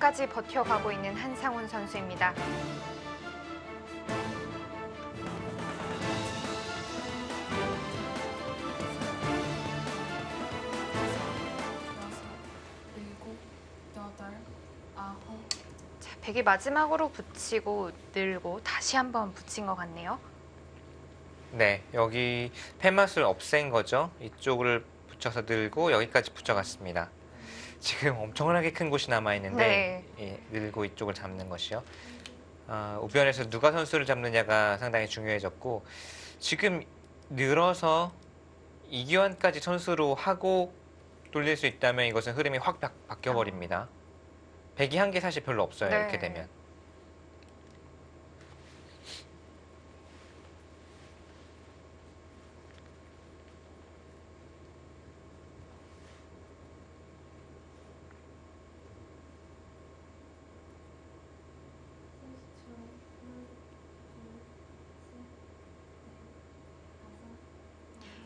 끝까지 버텨가고 있는 한상훈 선수입니다. 자, 백이 마지막으로 붙이고 늘고 다시 한번 붙인 것 같네요. 네, 여기 펜맛을 없앤 거죠. 이쪽을 붙여서 늘고 여기까지 붙여갔습니다. 지금 엄청나게 큰 곳이 남아있는데 늘고 이쪽을 잡는 것이요. 우변에서 누가 선수를 잡느냐가 상당히 중요해졌고 지금 늘어서 이교환까지 선수로 하고 돌릴 수 있다면 이것은 흐름이 확 바뀌어버립니다. 백이 한 개 사실 별로 없어요. 네. 이렇게 되면.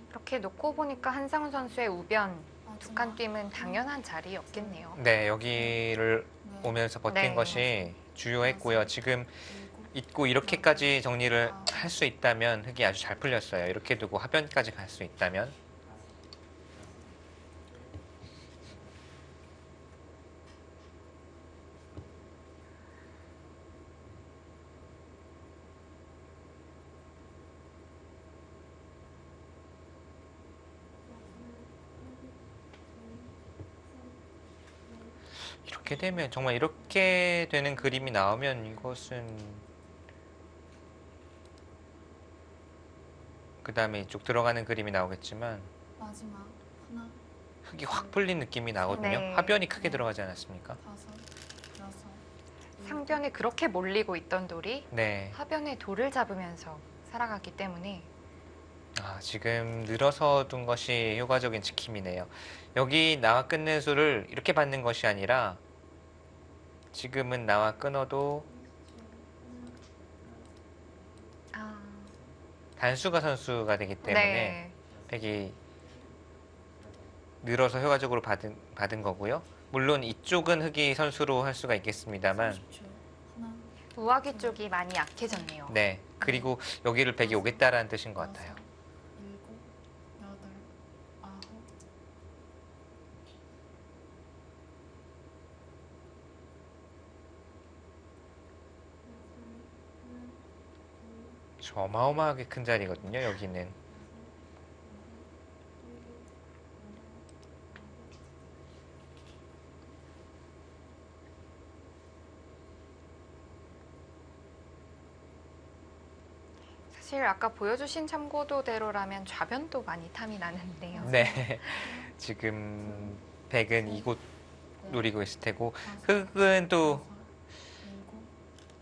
이렇게 놓고 보니까 한상훈 선수의 우변 두 칸 뛰면 당연한 자리였겠네요. 네, 여기를 오면서 버틴 네. 것이 주요했고요. 지금 있고 이렇게까지 정리를 할 수 있다면 흙이 아주 잘 풀렸어요. 이렇게 두고 하변까지 갈 수 있다면. 이렇게 되면 정말 이렇게 되는 그림이 나오면 이것은 그 다음에 이쪽 들어가는 그림이 나오겠지만 마지막 하나, 흙이 확 풀린 느낌이 나거든요. 네. 하변이 크게 들어가지 않았습니까? 다섯, 여섯, 상변에 그렇게 몰리고 있던 돌이 네. 하변에 돌을 잡으면서 살아갔기 때문에 지금 늘어서 둔 것이 효과적인 지킴이네요. 여기 나와 끊는 수를 이렇게 받는 것이 아니라 지금은 나와 끊어도 단수가 선수가 되기 때문에 네. 백이 늘어서 효과적으로 받은 거고요. 물론 이쪽은 흑이 선수로 할 수가 있겠습니다만 30초. 하나, 우아기 쪽이 많이 약해졌네요. 네, 그리고 여기를 백이 오겠다라는 뜻인 것 같아요. 여섯, 일곱, 여덟, 아홉. 저 어마어마하게 큰 자리거든요, 여기는. 사실 아까 보여주신 참고도대로라면 좌변도 많이 탐이 나는데요. 네, 지금 백은 이곳 노리고 있을 테고 다섯, 흑은 또 여섯, 일곱,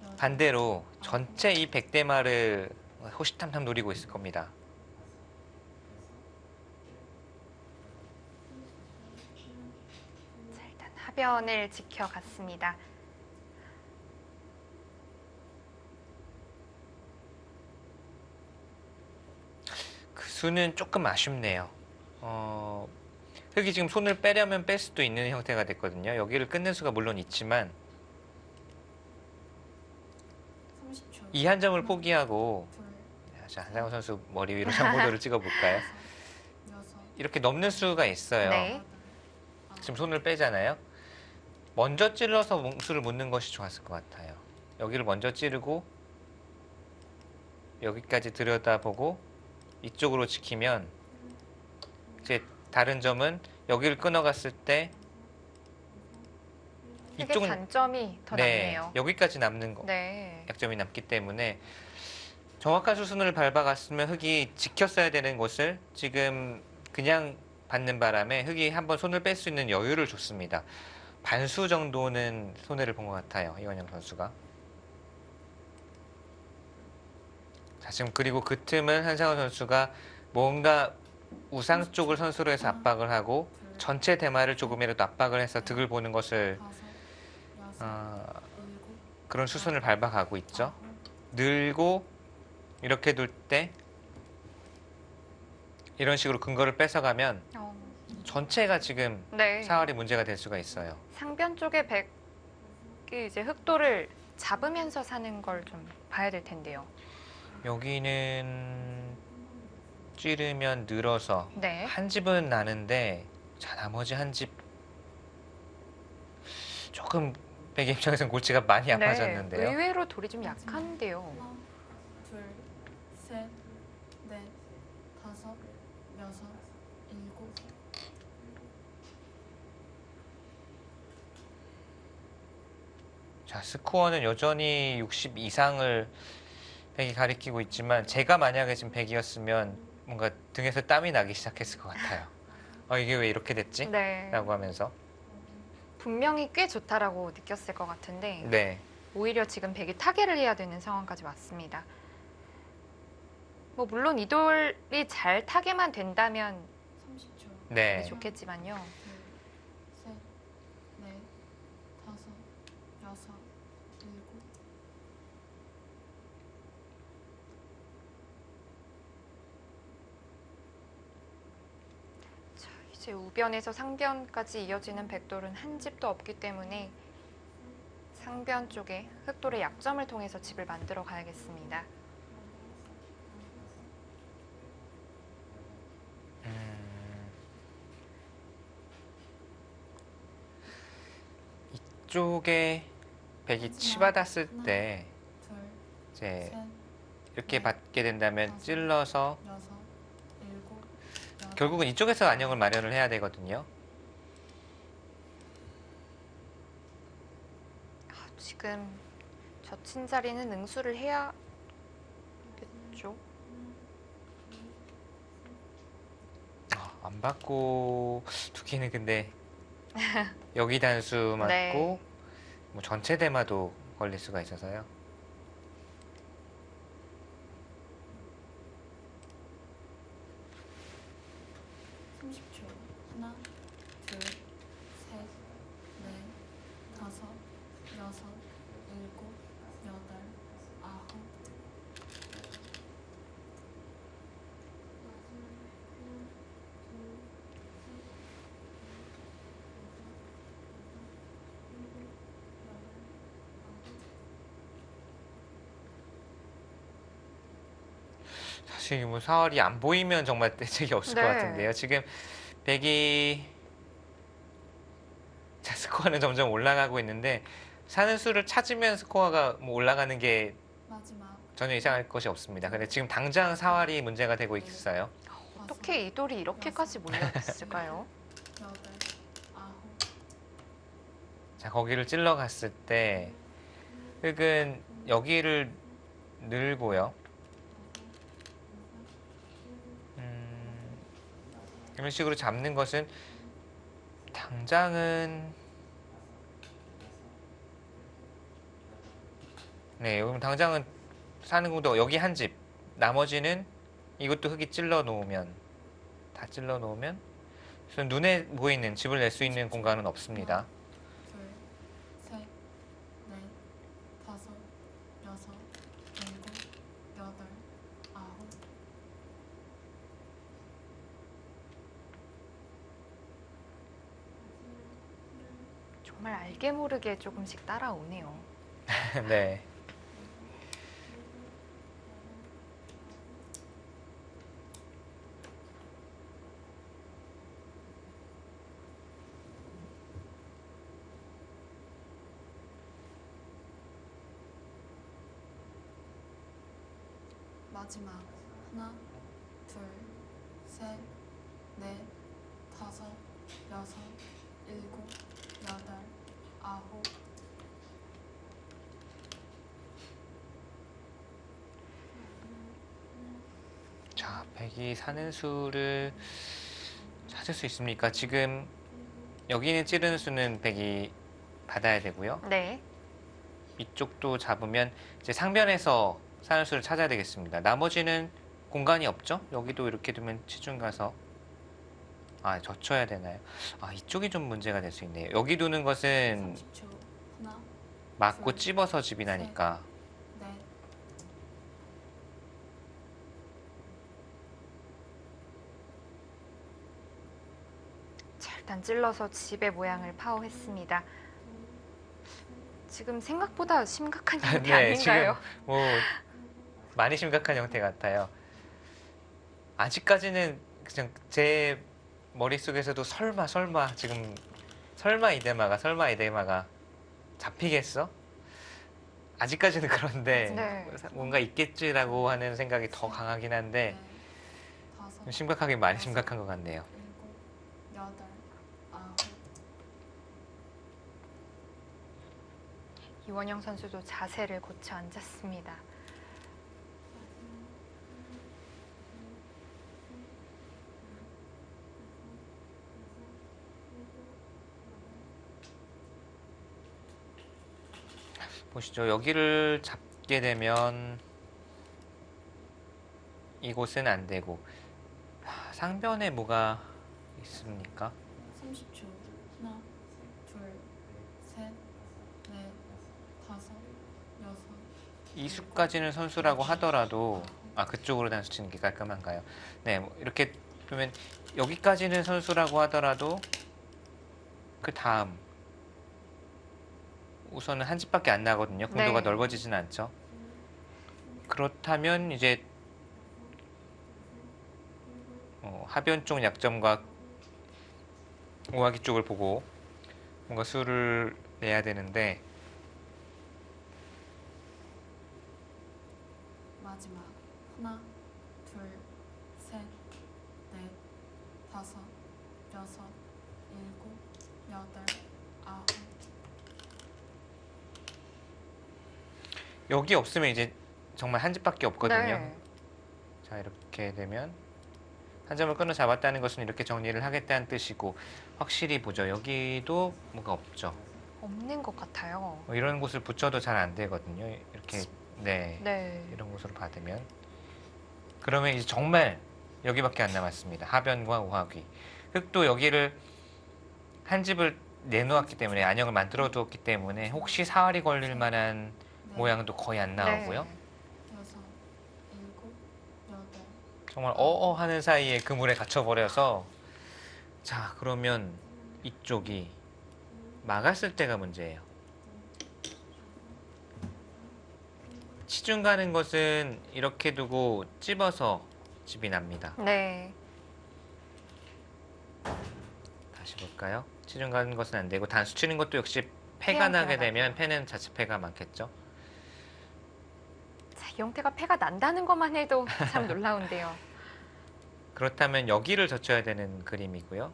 여덟, 반대로 전체 이 백대마를 호시탐탐 노리고 있을 겁니다. 자, 일단 하변을 지켜갔습니다. 그 수는 조금 아쉽네요. 흑이 지금 손을 빼려면 뺄 수도 있는 형태가 됐거든요. 여기를 끊는 수가 물론 있지만 30초. 이 한 점을 포기하고 둘, 자, 한상훈 선수 머리 위로 참고도를 찍어볼까요? 여섯, 이렇게 넘는 수가 있어요. 네. 지금 손을 빼잖아요. 먼저 찔러서 몽수를 묻는 것이 좋았을 것 같아요. 여기를 먼저 찌르고 여기까지 들여다보고 이쪽으로 지키면 이제 다른 점은 여기를 끊어갔을 때 이게 이쪽은 단점이 더 네, 남네요. 여기까지 남는 거 네. 약점이 남기 때문에 정확한 수순을 밟아갔으면 흑이 지켰어야 되는 곳을 지금 그냥 받는 바람에 흑이 한번 손을 뺄 수 있는 여유를 줬습니다. 반수 정도는 손해를 본 것 같아요. 이원영 선수가. 자, 지금 그리고 그 틈은 한상훈 선수가 뭔가 우상 쪽을 선수로 해서 압박을 하고 둘, 전체 대마를 조금이라도 압박을 해서 득을 보는 것을 다섯, 여섯, 일곱, 그런 수순을 밟아가고 있죠. 아홉, 늘고 이렇게 둘 때 이런 식으로 근거를 뺏어가면 전체가 지금 네. 사활이 문제가 될 수가 있어요. 상변 쪽에 백 여기 이제 흑도를 잡으면서 사는 걸 좀 봐야 될 텐데요. 여기는 찌르면 늘어서 네. 한 집은 나는데 자 나머지 한 집 조금 백의 입장에서는 골치가 많이 네. 아파졌는데요. 의외로 돌이 좀 약한데요. 하나, 둘, 셋, 넷, 다섯, 여섯, 일곱. 자 스코어는 여전히 60 이상을 백이 가리키고 있지만 제가 만약에 지금 백이었으면 뭔가 등에서 땀이 나기 시작했을 것 같아요. 이게 왜 이렇게 됐지? 네. 라고 하면서 분명히 꽤 좋다라고 느꼈을 것 같은데 네. 오히려 지금 백이 타개를 해야 되는 상황까지 왔습니다. 뭐 물론 이 돌이 잘 타개만 된다면 30초. 네. 좋겠지만요. 둘, 셋, 넷, 다섯, 여섯, 일곱. 자, 이제 우변에서 상변까지 이어지는 백돌은 한 집도 없기 때문에 상변 쪽에 흑돌의 약점을 통해서 집을 만들어 가야겠습니다. 이쪽에 백이 치받았을 때 둘, 이제 셋, 이렇게 받게 된다면 찔러서 여섯, 일곱, 여덟. 결국은 이쪽에서 안형을 마련을 해야 되거든요. 지금 젖힌 자리는 응수를 해야겠죠. 안 받고 두기는 근데 여기 단수 맞고 네. 뭐 전체 대마도 걸릴 수가 있어서요. (30초) 하나, 둘, 셋, 넷, 다섯, 여섯, 일곱, 여덟, 아홉. 사실 뭐 사월이 안 보이면 정말 대책이 없을 것 네. 같은데요. 지금 백이 자, 스코어는 점점 올라가고 있는데 사는 수를 찾으면 스코어가 뭐 올라가는 게 마지막 전혀 이상할 것이 없습니다. 근데 지금 당장 사활이 문제가 되고 있어요. 어떻게 이 돌이 이렇게까지 몰렸을까요? 여덟, 아홉. 자, 거기를 찔러 갔을 때 흙은 여기를 늘고요. 이런 식으로 잡는 것은 당장은 네, 그럼 당장은 사는 공도 여기 한 집, 나머지는 이것도 흙이 찔러 놓으면 다 찔러 놓으면 그래서 눈에 보이는 집을 낼 수 있는 공간은 없습니다. 둘, 셋, 넷, 다섯, 여섯, 일곱, 여덟, 아홉. 정말 알게 모르게 조금씩 따라오네요. 네. 마지막 하나, 둘, 셋, 넷, 다섯, 여섯, 일곱, 여덟, 아홉. 자, 백이 사는 수를 찾을 수 있습니까? 지금 여기는 찌르는 수는 백이 받아야 되고요. 네. 이쪽도 잡으면 이제 상변에서 사는 수를 찾아야 되겠습니다. 나머지는 공간이 없죠? 여기도 이렇게 두면 치중 가서 젖혀야 되나요? 이쪽이 좀 문제가 될 수 있네요. 여기 두는 것은 30초. 하나, 맞고 찝어서 집이 나니까 넷. 자, 일단 찔러서 집의 모양을 파악했습니다. 지금 생각보다 심각한 형태 네, 아닌가요? 지금 뭐 많이 심각한 형태 같아요. 아직까지는 그냥 제 머릿속에서도 설마 지금 설마 이대마가 잡히겠어? 아직까지는 그런데 네. 뭔가 있겠지라고 하는 생각이 더 강하긴 한데 심각하게 많이 심각한 것 같네요. 7, 8, 9. 이원영 선수도 자세를 고쳐 앉았습니다. 보시죠. 여기를 잡게 되면 이곳은 안 되고 상변에 뭐가 있습니까? 30초. 하나, 둘, 셋, 넷, 다섯, 여섯. 이수까지는 선수라고 하더라도 그쪽으로 단수 치는 게 깔끔한가요? 네, 뭐 이렇게 보면 여기까지는 선수라고 하더라도 그 다음 우선은 한 집밖에 안 나거든요. 공도가 네. 넓어지진 않죠. 그렇다면 이제 하변 쪽 약점과 오하기 쪽을 보고 뭔가 수를 내야 되는데 마지막. 하나, 둘, 셋, 넷, 다섯, 여섯, 일곱, 여덟, 아홉. 여기 없으면 이제 정말 한 집밖에 없거든요. 네. 자, 이렇게 되면 한 점을 끊어 잡았다는 것은 이렇게 정리를 하겠다는 뜻이고 확실히 보죠. 여기도 뭐가 없죠. 없는 것 같아요. 이런 곳을 붙여도 잘 안 되거든요. 이렇게 네, 네. 이런 곳으로 받으면 그러면 이제 정말 여기밖에 안 남았습니다. 하변과 오하귀. 흙도 여기를 한 집을 내놓았기 때문에 안역을 만들어 두었기 때문에 혹시 사활이 걸릴 만한 넷, 모양도 거의 안 나오고요. 네. 여섯, 일곱, 여덟. 정말 어어 하는 사이에 그물에 갇혀버려서 자, 그러면 이쪽이 막았을 때가 문제예요. 치중 가는 것은 이렇게 두고 찝어서 집이 납니다. 네. 다시 볼까요? 치중 가는 것은 안 되고 단수 치는 것도 역시 패가 패형태가 나게 되면 나죠. 패는 자체 패가 많겠죠. 자, 이 형태가 패가 난다는 것만 해도 참 놀라운데요. 그렇다면 여기를 젖혀야 되는 그림이고요.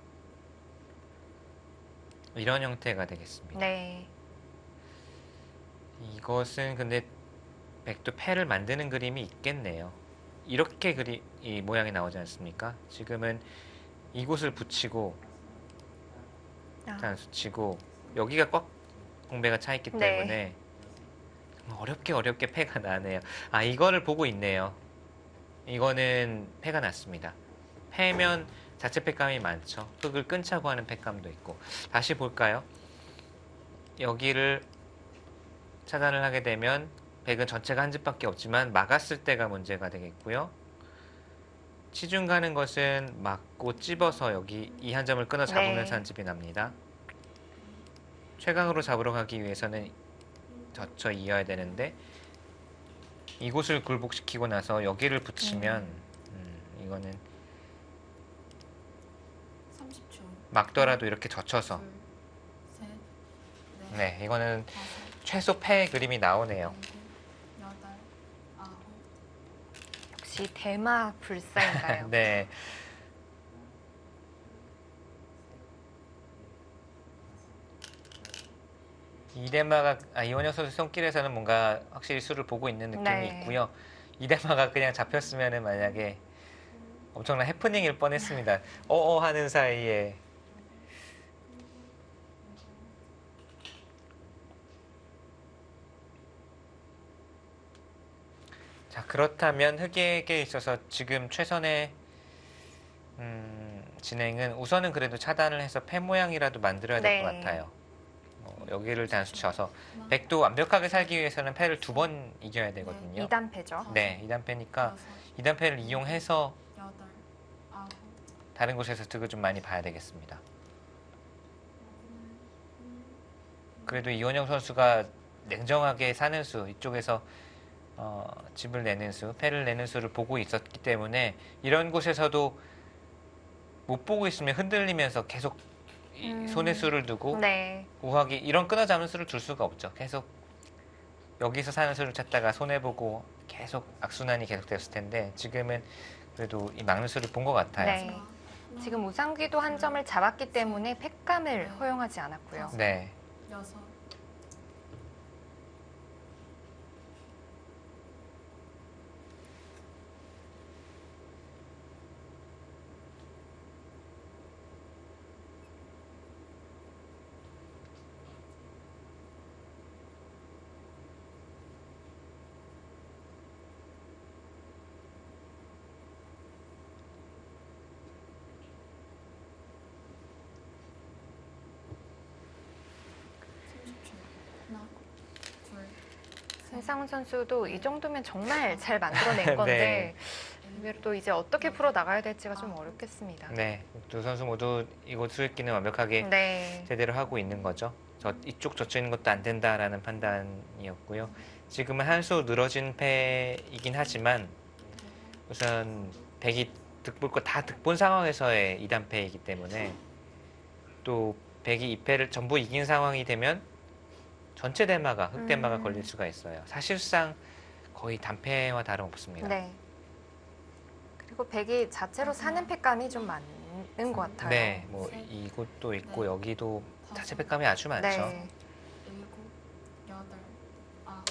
이런 형태가 되겠습니다. 네. 이것은 근데 백도 패를 만드는 그림이 있겠네요. 이렇게 이 모양이 나오지 않습니까? 지금은 이곳을 붙이고 아, 단수 치고 여기가 꽉 공배가 차 있기 네. 때문에 어렵게 패가 나네요. 이거를 보고 있네요. 이거는 패가 났습니다. 패면 자체 패감이 많죠. 흙을 끊자고 하는 패감도 있고. 다시 볼까요? 여기를 차단을 하게 되면 백은 전체가 한 집밖에 없지만 막았을 때가 문제가 되겠고요. 치중 가는 것은 막고 찝어서 여기 이 한 점을 끊어 잡으면서 네. 한 집이 납니다. 최강으로 잡으러 가기 위해서는 젖혀 이어야 되는데 이곳을 굴복시키고 나서 여기를 붙이면 이거는 30초. 막더라도 이렇게 젖혀서 둘, 셋, 넷, 네, 이거는 다섯, 최소 패 그림이 나오네요. 일곱, 여덟, 아홉. 역시 대마 불사인가요? 네. 이원혁 선수 손길에서는 뭔가 확실히 수를 보고 있는 느낌이 네. 있고요. 이대마가 그냥 잡혔으면은 만약에 엄청난 해프닝일 뻔했습니다. 어어 하는 사이에 자, 그렇다면 흑에게 있어서 지금 최선의 진행은 우선은 그래도 차단을 해서 패 모양이라도 만들어야 될 것 네. 같아요. 여기를 단수 쳐서 백도 완벽하게 살기 위해서는 패를 2번 이겨야 되거든요. 2단패죠. 네, 2단패니까 여섯, 2단패를 이용해서 여덟, 아홉. 다른 곳에서 득을 좀 많이 봐야 되겠습니다. 그래도 이원영 선수가 냉정하게 사는 수, 이쪽에서 집을 내는 수, 패를 내는 수를 보고 있었기 때문에 이런 곳에서도 못 보고 있으면 흔들리면서 계속 손에 수를 두고 네. 우하기 이런 끊어잡는 수를 둘 수가 없죠. 계속 여기서 사는 수를 찾다가 손해 보고 계속 악순환이 계속됐을 텐데 지금은 그래도 이 막는 수를 본 것 같아요. 네. 지금 우상귀도 한 점을 잡았기 때문에 팩감을 허용하지 않았고요. 네. 여섯, 삼십 초. 하나, 둘, 셋, 한상훈 선수도 이 정도면 정말 잘 만들어낸 건데 이걸 또 이제 어떻게 풀어 나가야 될지가 좀 어렵겠습니다. 네. 두 선수 모두 이곳 수익기는 완벽하게 네. 제대로 하고 있는 거죠. 이쪽 젖혀 있는 것도 안 된다라는 판단이었고요. 지금은 한 수 늘어진 패이긴 하지만 우선 백이 득볼 거 다 득본 상황에서의 2단패이기 때문에 또 백이 2패를 전부 이긴 상황이 되면 전체 대마가 흑대마가 걸릴 수가 있어요. 사실상 거의 단패와 다름없습니다. 네. 그리고 백이 자체로 사는 팩감이 좀 많은 것 같아요. 네, 뭐 이곳도 있고 여기도 자체 패감이 아주 많죠. 네. 일곱, 여덟, 아홉,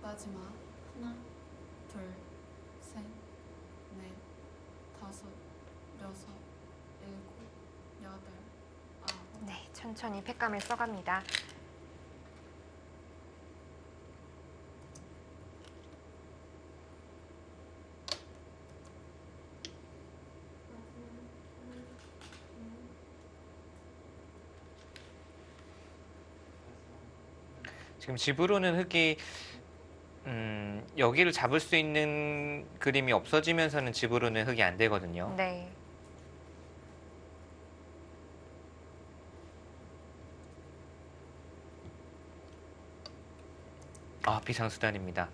마지막 하나, 둘, 셋, 넷, 다섯, 여섯, 일곱, 여덟, 아홉. 네, 천천히 팩감을 써갑니다. 지금 집으로는 흑이 여기를 잡을 수 있는 그림이 없어지면서는 집으로는 흑이 안 되거든요. 네. 아, 비상수단입니다.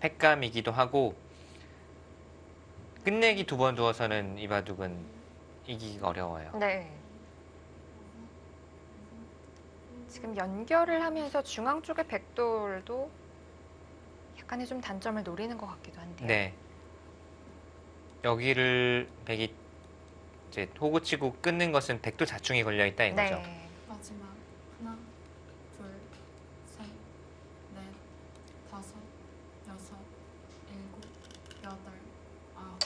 팩감이기도 하고 끝내기 두 번 두어서는 이 바둑은 이기기가 어려워요. 네. 지금 연결을 하면서 중앙 쪽의 백돌도 약간의 좀 단점을 노리는 것 같기도 한데요. 네. 여기를 백이 이제 호구 치고 끊는 것은 백도 자충이 걸려 있다 이거죠. 네. 마지막 하나, 둘, 셋, 넷, 다섯, 여섯, 일곱, 여덟, 아홉.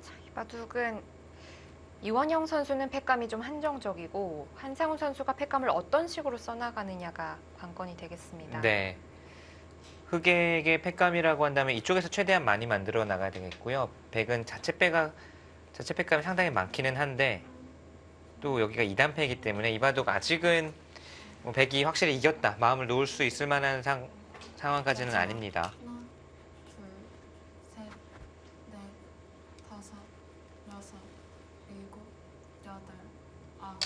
자, 이 바둑은 이원영 선수는 팩감이 좀 한정적이고 한상훈 선수가 팩감을 어떤 식으로 써나가느냐가 관건이 되겠습니다. 네. 흑에게 팩감이라고 한다면 이쪽에서 최대한 많이 만들어 나가야 되겠고요. 백은 자체 팩감이 상당히 많기는 한데 또 여기가 2단패이기 때문에 이 바둑 아직은 뭐 백이 확실히 이겼다 마음을 놓을 수 있을 만한 상황까지는 아닙니다. 하나, 둘, 셋, 넷, 다섯, 여섯, 일곱, 여덟, 아홉.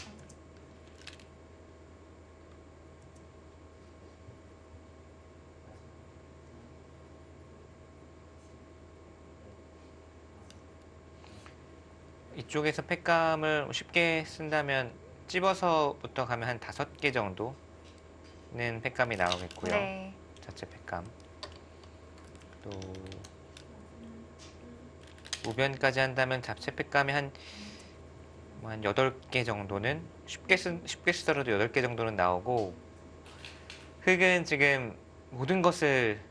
이쪽에서 팩감을 쉽게 쓴다면 찝어서부터 가면 한 5개 정도는 팩감이 나오겠고요. 네. 자체 팩감. 또 우변까지 한다면 자체 팩감이 한 8개 정도는 쉽게 쓰더라도 8개 정도는 나오고 흑은 지금 모든 것을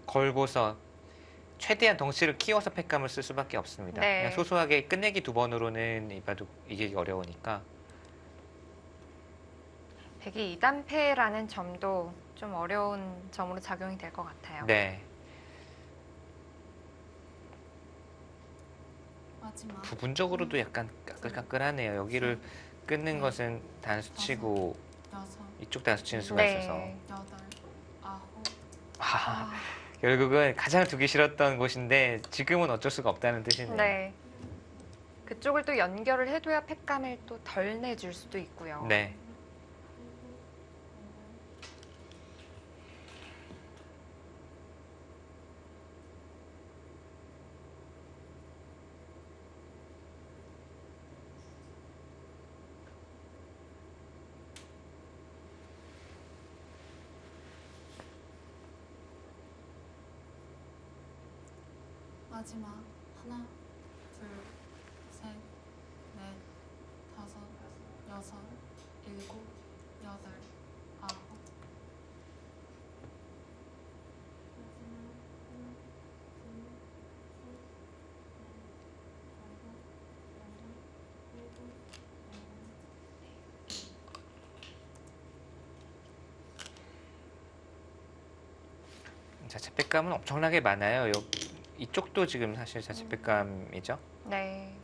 걸고서 최대한 덩치를 키워서 팩감을 쓸 수밖에 없습니다. 네. 그냥 소소하게 끝내기 2번으로는 이 바둑 이기기 어려우니까. 백이 2단패라는 점도 좀 어려운 점으로 작용이 될 것 같아요. 네. 마지막 부분적으로도 약간 까끌까끌하네요. 여기를 끊는 것은 단수치고 여섯, 이쪽 단수치는 수가 있어서. 네. 여덟, 아홉. 아, 결국은 가장 두기 싫었던 곳인데 지금은 어쩔 수가 없다는 뜻이네요. 네. 그쪽을 또 연결을 해둬야 팩감을 또 덜 내줄 수도 있고요. 네. 마지막 하나, 둘, 셋, 넷, 다섯, 여섯, 일곱, 여덟, 아홉. 자체 팩감은 엄청나게 많아요. 이쪽도 지금 사실 자체 팩감이죠. 네.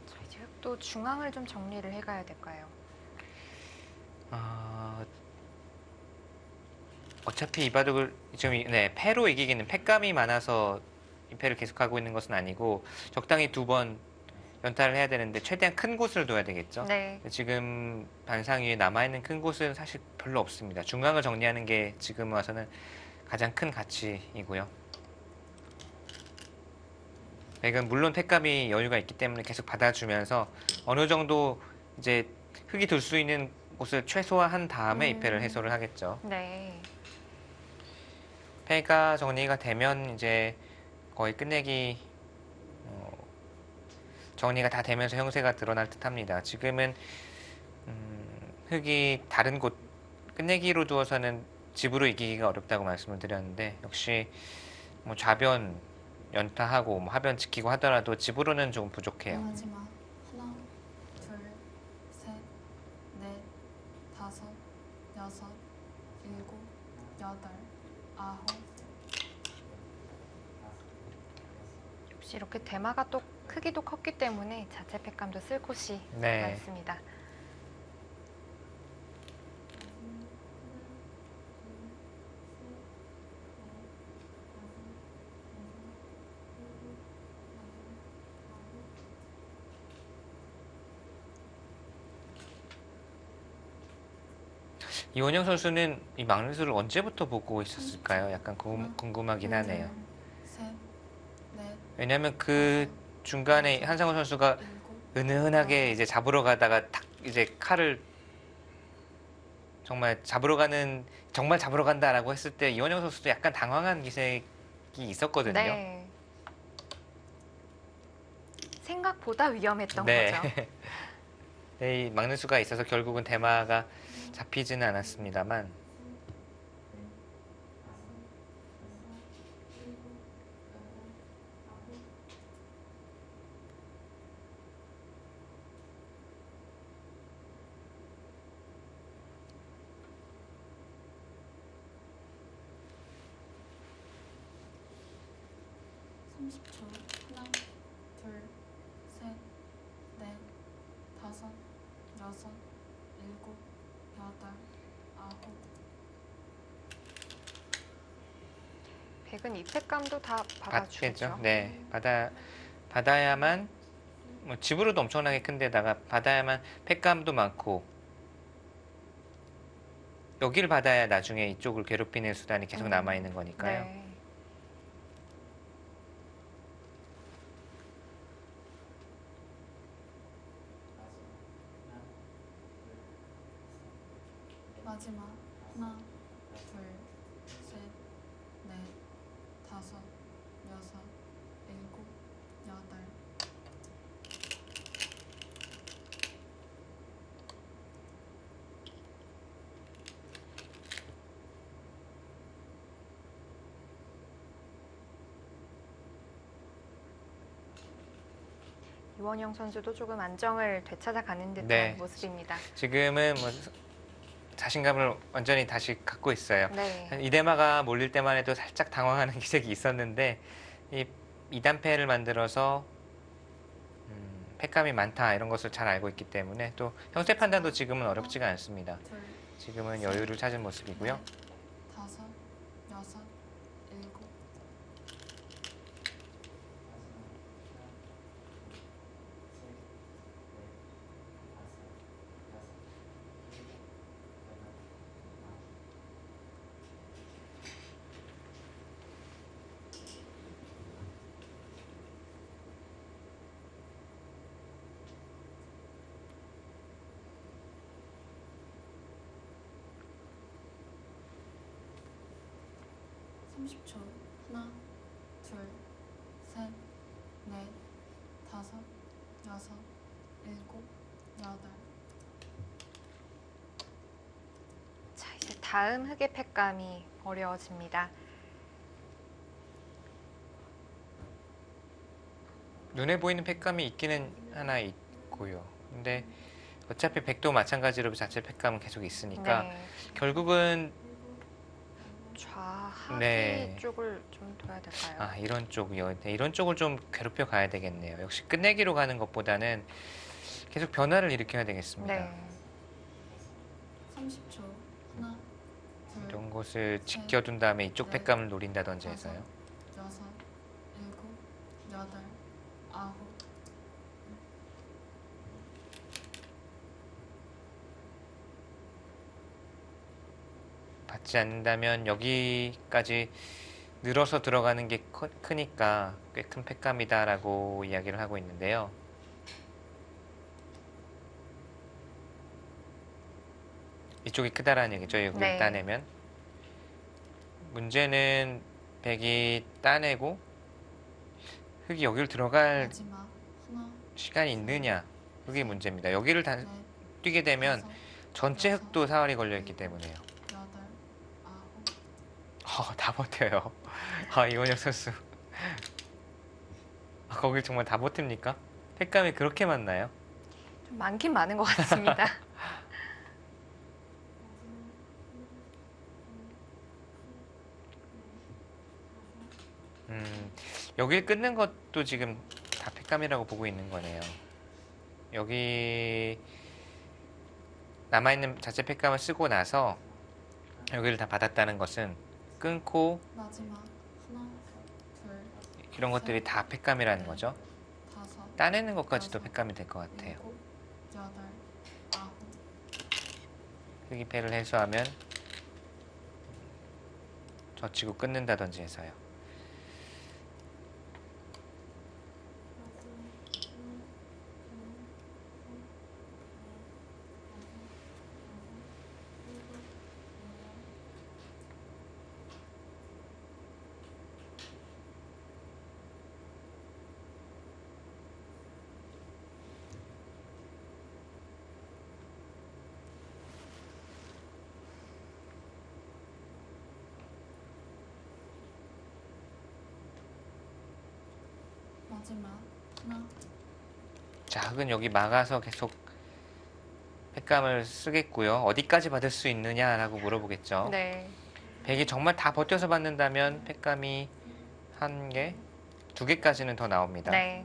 자, 이제 또 중앙을 좀 정리를 해가야 될까요? 어차피 이 바둑을 지금 패로 이기기는 팩감이 많아서 이 패를 계속하고 있는 것은 아니고 적당히 2번 연타를 해야 되는데 최대한 큰 곳을 둬야 되겠죠. 네. 지금 반상 위에 남아있는 큰 곳은 사실 별로 없습니다. 중앙을 정리하는 게 지금 와서는 가장 큰 가치이고요. 백은 물론 팩감이 여유가 있기 때문에 계속 받아주면서 어느 정도 이제 흙이 둘 수 있는 곳을 최소화한 다음에 이 패를 해소를 하겠죠. 네. 패가 정리가 되면 이제 거의 끝내기 정리가 다 되면서 형세가 드러날 듯합니다. 지금은 흙이 다른 곳 끝내기로 두어서는 집으로 이기기가 어렵다고 말씀을 드렸는데 역시 뭐 좌변 연타하고 뭐 하변 지키고 하더라도 집으로는 조금 부족해요. 마지막 하나, 둘, 셋, 넷, 다섯, 여섯, 일곱, 여덟, 아홉. 역시 이렇게 대마가 또 크기도 컸기 때문에 자체 팩감도 쓸 곳이 네. 많습니다. 이원영 선수는 이 막루수를 언제부터 보고 있었을까요? 약간 궁금하긴 하네요. 셋, 넷, 왜냐하면 그 중간에 한상우 선수가 일곱, 은은하게 이제 잡으러 가다가 탁 이제 칼을 정말 잡으러 간다라고 했을 때 이원영 선수도 약간 당황한 기색이 있었거든요. 네. 생각보다 위험했던 네. 거죠. 네, 이 막는 수가 있어서 결국은 대마가 잡히지는 않았습니다만 (30초) 하나, 둘, 셋, 넷, 다섯, 여섯, 일곱, 여덟, 아홉. 백은 이 팩감도 다 받아주죠. 받겠죠. 네, 받아야만 뭐 집으로도 엄청나게 큰데다가 받아야만 팩감도 많고 여기를 받아야 나중에 이쪽을 괴롭히는 수단이 계속 남아 있는 거니까요. 네. 마지막 하나, 다섯, 여섯, 일곱, 여덟. 이원영 선수도 조금 안정을 되찾아가는 듯한 네. 모습입니다. 지금은 뭐 자신감을 완전히 다시 갖고 있어요. 네. 이대마가 몰릴 때만 해도 살짝 당황하는 기색이 있었는데 이 2단패를 만들어서 패감이 많다 이런 것을 잘 알고 있기 때문에 또 형세 판단도 지금은 어렵지가 않습니다. 둘, 지금은 여유를 찾은 모습이고요. 넷, 다섯, 여섯, 일곱. 삼십 초. 하나, 둘, 셋, 넷, 다섯, 여섯, 일곱, 여덟. 자, 이제 다음 흑의 팩감이 어려워집니다. 눈에 보이는 패감이 있기는 하나 있고요. 근데 어차피 백도 마찬가지로 자체 패감은 계속 있으니까 네. 결국은 좌하기 네. 쪽을 좀 둬야 될까요? 이런 쪽이요. 네, 이런 쪽을 좀 괴롭혀 가야 되겠네요. 역시 끝내기로 가는 것보다는 계속 변화를 일으켜야 되겠습니다. 네. 30초. 하나, 둘, 이런 것을 지켜둔 다음에 이쪽 패감을 노린다든지 해서요. 여섯, 일곱, 여덟, 아홉. 받지 않는다면 여기까지 늘어서 들어가는 게 크니까 꽤 큰 패감이다라고 이야기를 하고 있는데요. 이쪽이 크다라는 얘기죠. 여기를 네. 따내면. 문제는 백이 따내고 흙이 여기를 들어갈 마지막. 하나, 시간이 있느냐. 그게 문제입니다. 여기를 넷, 뛰게 되면 다섯, 전체 여섯, 흙도 사활이 걸려있기 때문에요. 여덟, 아홉. 다 버텨요. 이원혁 선수. 거길 정말 다 버팁니까? 패감이 그렇게 많나요? 좀 많긴 많은 것 같습니다. 여길 끊는 것도 지금 다 패감이라고 보고 있는 거네요. 여기 남아있는 자체 패감을 쓰고 나서 여기를 다 받았다는 것은 끊고 마지막. 하나, 둘, 이런 것들이 다 패감이라는 거죠. 다섯, 따내는 것까지도 패감이 될 것 같아요. 일곱, 여덟, 아홉. 흑이패를 해소하면 젖히고 끊는다든지 해서요. 마지막. 하나, 자, 흑은 여기 막아서 계속 패감을 쓰겠고요. 어디까지 받을 수 있느냐라고 물어보겠죠. 네. 백이 정말 다 버텨서 받는다면 패감이 한 개, 두 개까지는 더 나옵니다. 네.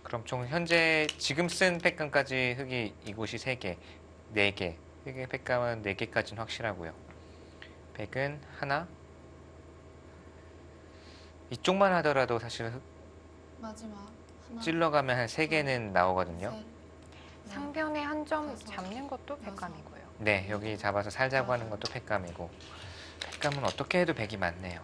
그럼 총 현재 지금 쓴 패감까지 흑이 이곳이 3개, 4개. 흑의 패감은 4개까지는 확실하고요. 백은 하나. 이쪽만 하더라도 사실 흑 마지막. 하나, 찔러가면 한 3개는 나오거든요. 셋, 넷, 상변에 한 점 다섯, 잡는 것도 팩감이고요. 네, 여기 잡아서 살자고 하는 것도 패감이고. 패감은 어떻게 해도 백이 많네요.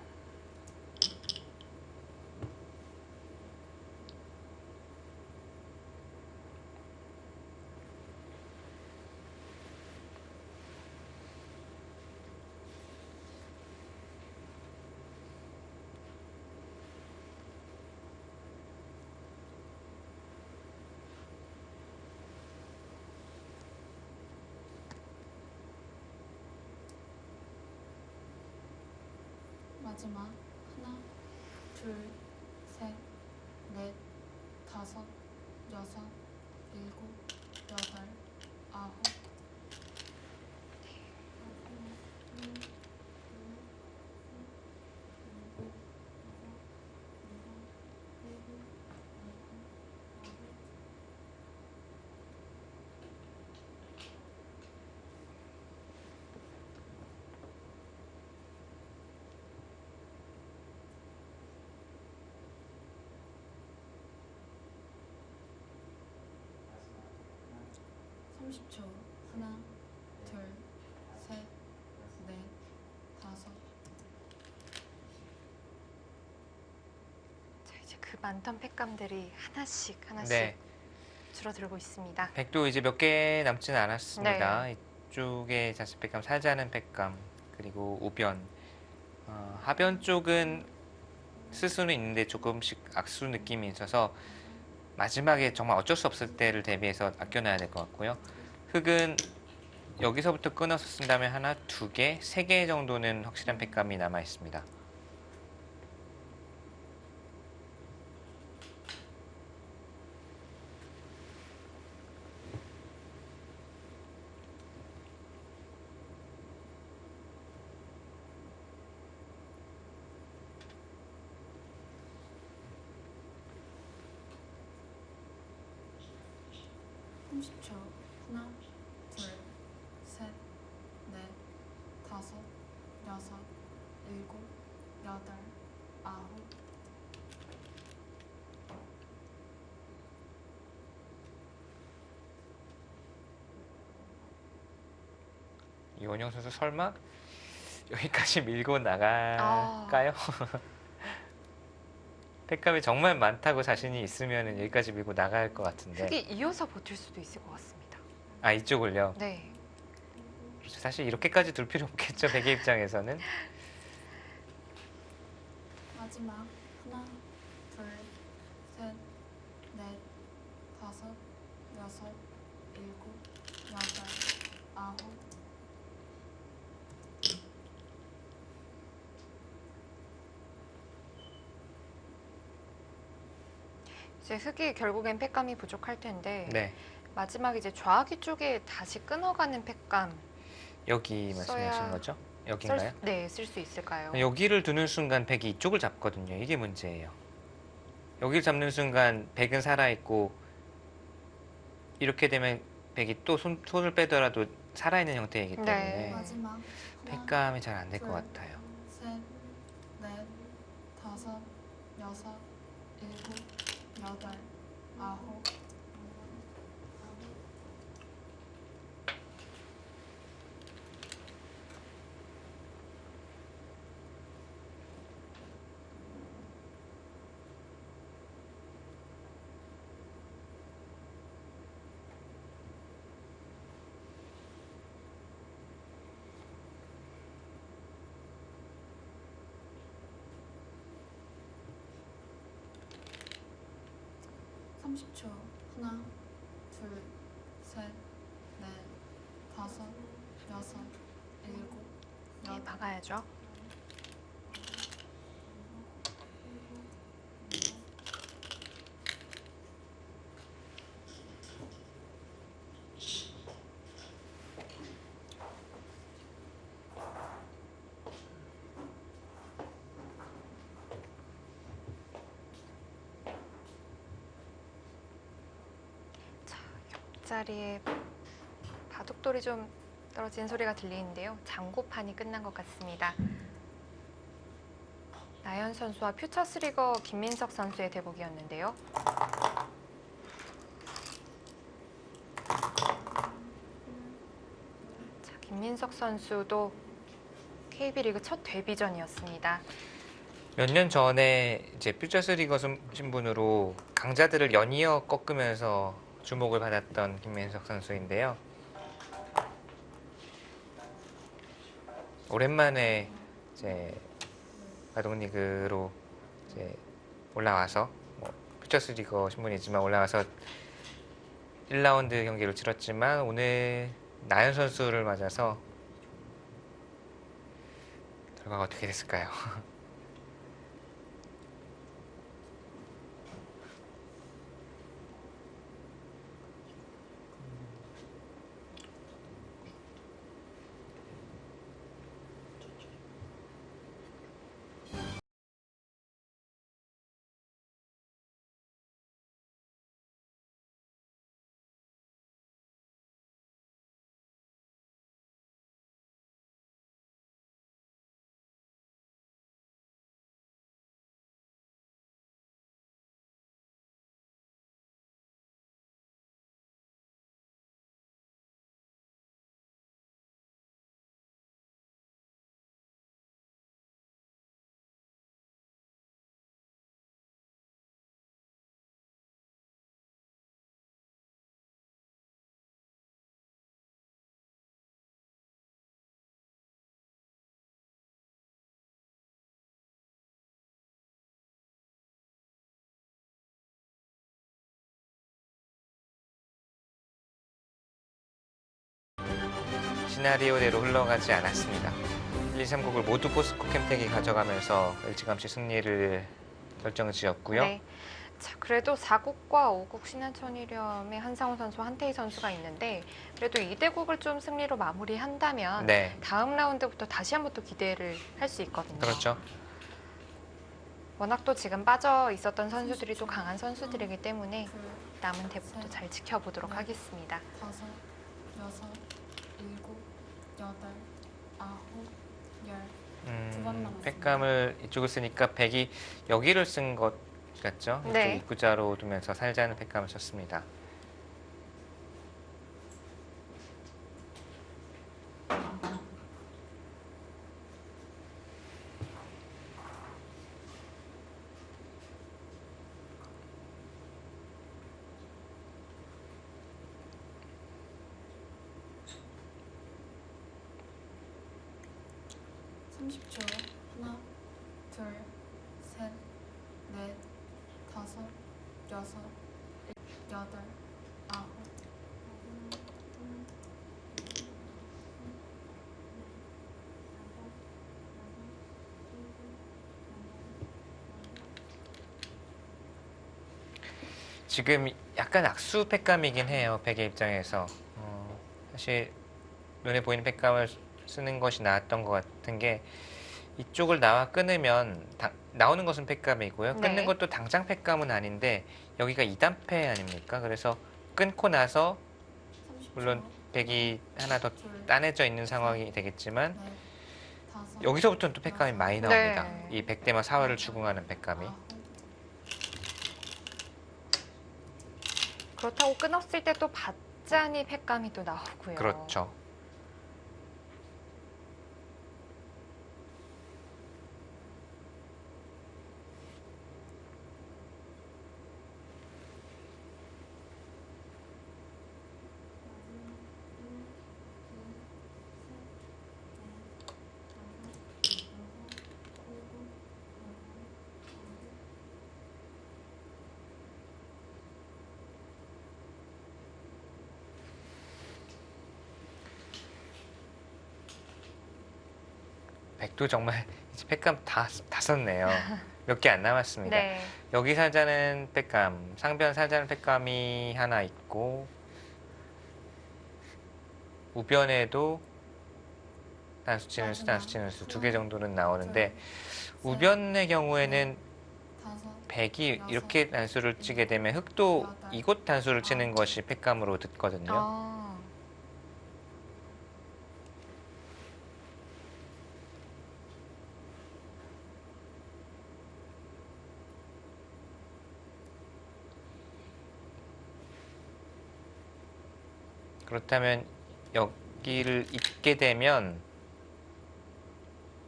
마지막 하나, 둘, 셋, 넷, 다섯, 여섯, 일곱, 여덟, 아홉. 삼십 초 하나, 둘, 셋, 넷, 다섯. 자, 이제 그 많던 팩감들이 하나씩 네. 줄어들고 있습니다. 백도 이제 몇 개 남지는 않았습니다. 이쪽에 자식 팩감, 사자는 팩감, 그리고 우변. 하변 쪽은 쓸 수는 있는데 조금씩 악수 느낌이 있어서 마지막에 정말 어쩔 수 없을 때를 대비해서 아껴놔야 될 것 같고요. 흙은 여기서부터 끊어서 쓴다면 하나, 두 개, 세 개 정도는 확실한 팩감이 남아 있습니다. 삼십 초 하나, 둘, 셋, 넷, 다섯, 여섯, 일곱, 여덟, 아홉. 이원영 선수 설마 여기까지 밀고 나갈까요? 팩감이 정말 많다고 자신이 있으면 여기까지 밀고 나갈 것 같은데. 흙이 이어서 버틸 수도 있을 것 같습니다. 아, 이쪽을요? 네. 사실 이렇게까지 둘 필요 없겠죠, 베개 입장에서는. 마지막 하나, 둘, 셋, 넷, 다섯, 여섯, 일곱, 여덟, 아홉. 이제 흙이 결국엔 팩감이 부족할 텐데 네. 마지막 이제 좌기 쪽에 다시 끊어가는 팩감 여기 말씀하신 써야- 거죠? 여기인가요? 쓸 수 있을까요? 여기를 두는 순간 백이 이쪽을 잡거든요. 이게 문제예요. 여기를 잡는 순간 백은 살아있고 이렇게 되면 백이 또 손을 빼더라도 살아있는 형태이기 때문에 네. 마지막 하나, 팩감이 잘 안 될 것 같아요. 셋, 넷, 다섯, 여섯, 일곱, 여덟, 아홉. 삼십 초 하나, 둘, 셋, 넷, 다섯, 여섯, 일곱, 네, 여덟. 박아야죠. 옆자리에 바둑돌이 좀 떨어지는 소리가 들리는데요. 장고판이 끝난 것 같습니다. 나연 선수와 퓨처스리거 김민석 선수의 대국이었는데요. 자, 김민석 선수도 KB리그 첫 데뷔전이었습니다. 몇 년 전에 이제 퓨처스리거 신분으로 강자들을 연이어 꺾으면서 주목을 받았던 김민석 선수인데요. 오랜만에 이제 바둑리그로 이제 올라와서 퓨처스리거 신분이지만 올라와서 1라운드 경기를 치렀지만 오늘 나연 선수를 맞아서 결과가 어떻게 됐을까요? 시나리오대로 흘러가지 않았습니다. 1, 2, 3국을 모두 포스코 캠텍이 가져가면서 일찌감치 승리를 결정을 지었고요. 네. 자, 그래도 4국과 5국 신한천일염의 한상훈 선수, 한태희 선수가 있는데 그래도 2대국을 좀 승리로 마무리한다면 네, 다음 라운드부터 다시 한번 또 기대를 할 수 있거든요. 그렇죠. 워낙 또 지금 빠져 있었던 선수들이 또 강한 선수들이기 때문에 둘, 남은 대국도 잘 지켜보도록 하겠습니다. 5, 6, 7, 8, 9, 10. 두번 남았습니다. 팩감을 이쪽을 쓰니까 백이 여기를 쓴 것 같죠? 네. 이쪽 입구자로 두면서 살자는 팩감을 썼습니다. (30초) 하나, 둘, 셋, 넷, 다섯, 여섯, 여덟, 아홉. 지금 약간 악수 팩감이긴 해요. 백의 입장에서. 사실 눈에 보이는 팩감을 쓰는 것이 나았던 것 같은 게 이쪽을 나와 끊으면 나오는 것은 팩감이고요. 네. 끊는 것도 당장 팩감은 아닌데 여기가 2단패 아닙니까? 그래서 끊고 나서 30초. 물론 백이 하나 더 둘, 따내져 있는 상황이 되겠지만 넷, 다섯, 여기서부터는 또 팩감이 많이 나옵니다. 네. 이 백대마 사활을 추궁하는 팩감이. 아홉. 그렇다고 끊었을 때 또 밭잔이 팩감이 또 나오고요. 그렇죠. 백도 정말 이제 팩감 다 썼네요. 몇 개 안 남았습니다. 네. 여기 살자는 팩감, 상변 살자는 팩감이 하나 있고 우변에도 단수 치는 수, 단수 치는 수 두 개 정도는 나오는데 우변의 경우에는 다섯, 백이 이렇게 단수를 치게 되면 흑도 이곳 단수를 치는 것이 팩감으로 듣거든요. 아, 그렇다면 여기를 잇게 되면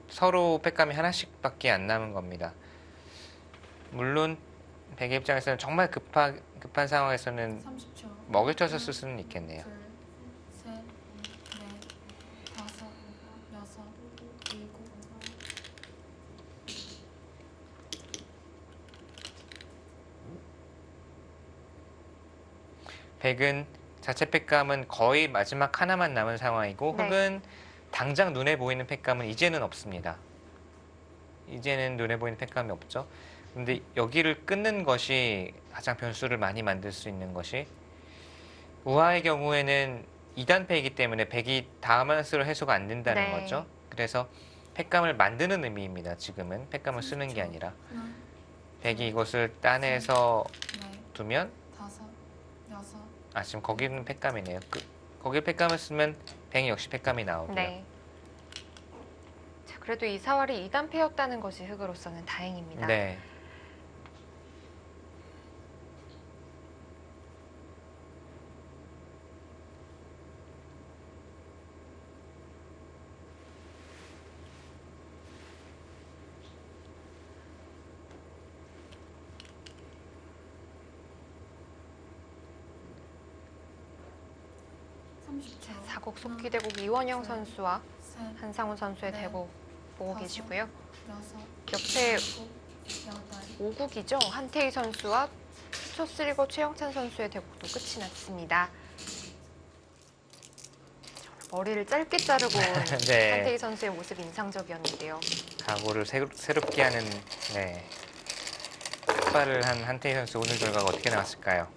서로 팩감이 하나씩밖에 안 남은 겁니다. 물론 백의 입장에서는 정말 급한 상황에서는 30초. 먹을 쳐서 쓸 수는 있겠네요. 둘, 셋, 넷, 다섯, 여섯, 일곱. 백은 자체 팩감은 거의 마지막 하나만 남은 상황이고 네. 흑은 당장 눈에 보이는 팩감은 이제는 없습니다. 이제는 눈에 보이는 팩감이 없죠. 근데 여기를 끊는 것이 가장 변수를 많이 만들 수 있는 것이 우하의 경우에는 2단패이기 때문에 백이 다음 한수로 해소가 안 된다는 네. 거죠. 그래서 팩감을 만드는 의미입니다. 지금은 팩감을 쓰는 게 아니라 하나, 백이 이것을 따내서 넷, 두면 다섯, 여섯. 지금 거기는 팩감이네요. 거기 팩감을 쓰면 백이 역시 팩감이 나오고요. 네. 자, 그래도 이 사활이 2단패였다는 것이 흑으로서는 다행입니다. 네. 자, 4국 속기대국 이원영 선수와 셋, 한상훈 선수의 네. 대국 보고 다섯. 계시고요. 여섯, 옆에 일곱, 여덟. 5국이죠. 한태희 선수와 초쓰리고 최영찬 선수의 대국도 끝이 났습니다. 머리를 짧게 자르고 온 네. 한태희 선수의 모습이 인상적이었는데요. 각오를 새롭게 하는 네. 삭발을 한 한태희 선수 오늘 결과가 어떻게 나왔을까요?